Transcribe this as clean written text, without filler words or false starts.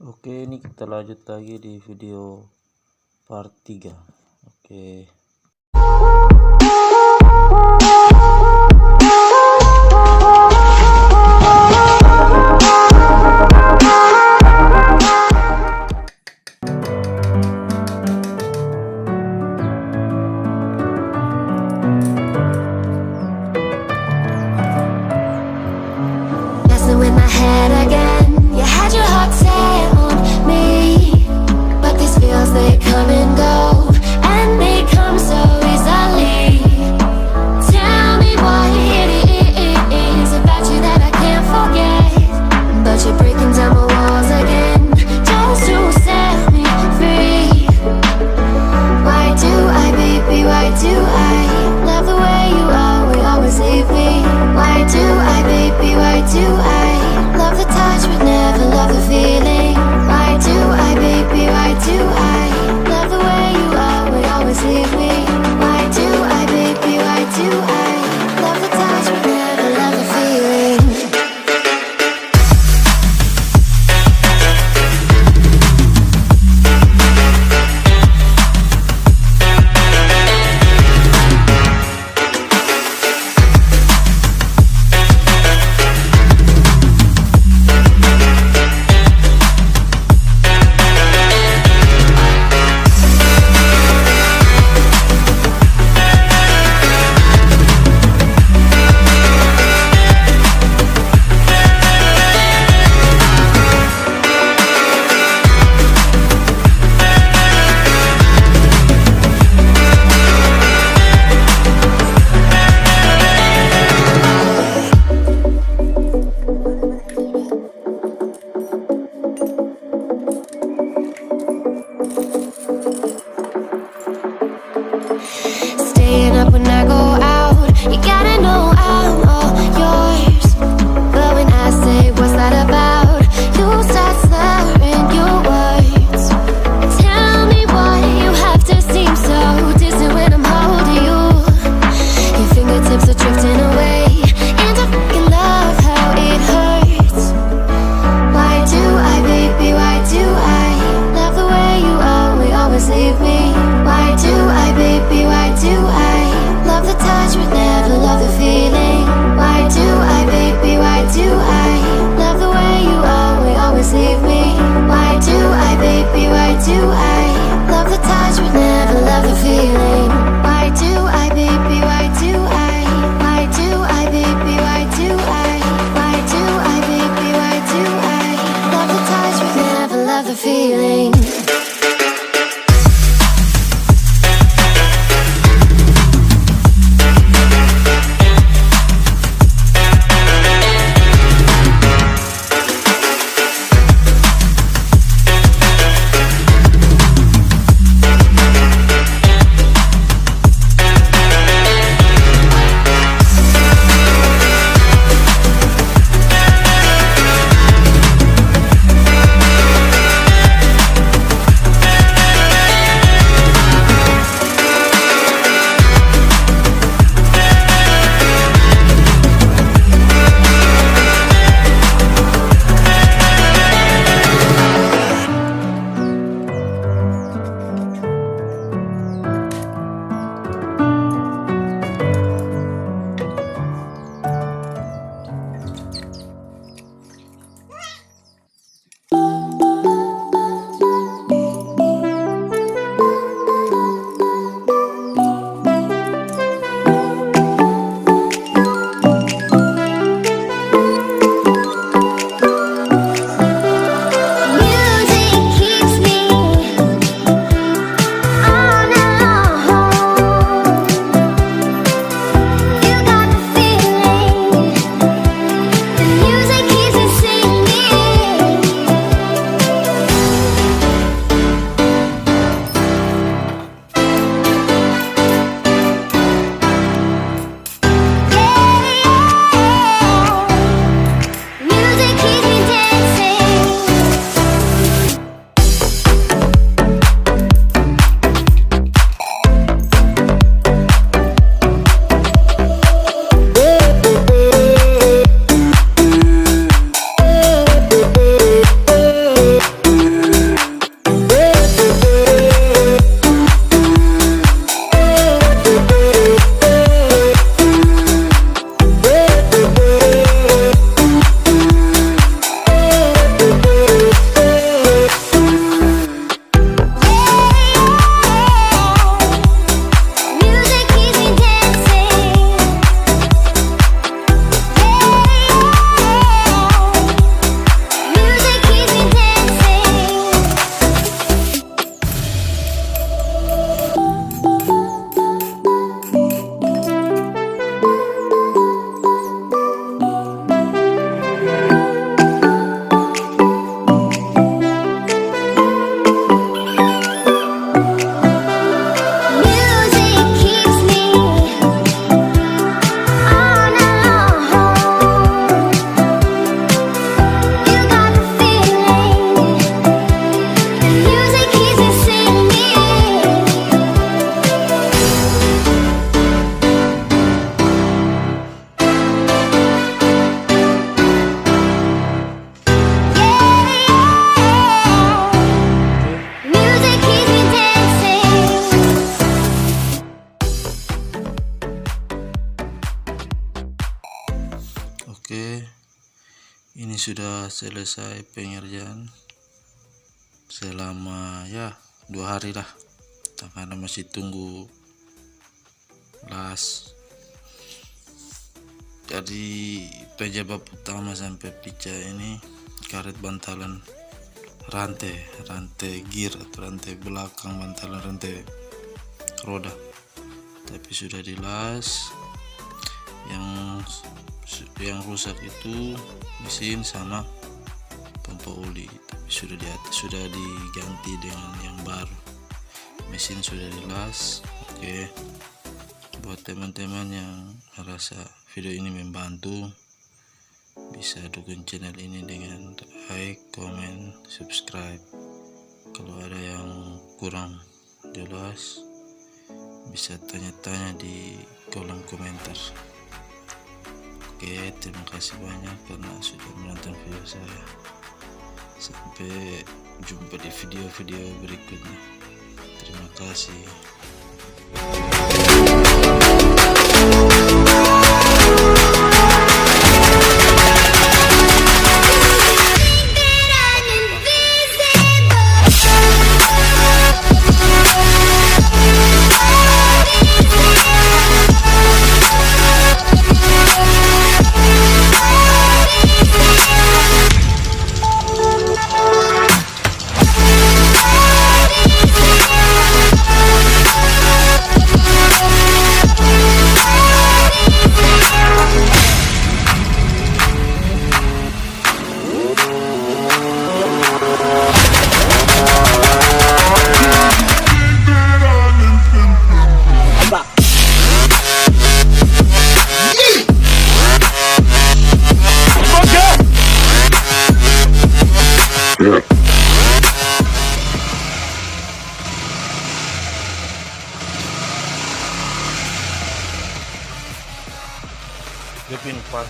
Oke, ini kita lanjut lagi di video part 3. Oke. Messing with my head again. You had your heart set on me, but these feels, they come and go, and they come so easily. Tell me what it is about you that I can't forget, but you're breaking down my walls again, just to set me free. Why do I, baby, why do I love the way you always leave me? Why do I, baby, why do I love the touch but never love the feeling? Why do I, baby, why do I love the way you always leave me? Why do I, baby, why do I love the touch but never love the feeling? Staying up when I go out, you gotta know I'm all yours. But when I say what's that about, you start slurring your words. Tell me why you have to seem so distant when I'm holding you. Your fingertips are drifting away, and I fucking love how it hurts. Why do I, baby, why do I love the way you always leave me? Why do I, baby, why do I love the touch but never love the feeling? Why do I, baby, why do I love the way you always leave me? Why do I, baby, why do I love the touch but never love the feeling? Why do I, baby, why do I? Why do I, baby, why do I? Why do I, baby, why do I love the touch but never love the feeling? sudah selesai pengerjaan selama ya 2 hari lah, karena masih tunggu las. Jadi penyebab utama sampai pecah ini karet bantalan rantai gear atau rantai belakang bantalan rantai roda, tapi sudah dilas. Yang rusak itu mesin sama pompa oli, tapi sudah diganti dengan yang baru. Mesin sudah dilas. Oke, buat teman-teman yang merasa video ini membantu, bisa dukung channel ini dengan like, comment, subscribe. Kalau ada yang kurang jelas bisa tanya-tanya di kolom komentar. Oke, terima kasih banyak karena sudah menonton video saya. Sampai jumpa di video-video berikutnya. Terima kasih. Kepin pas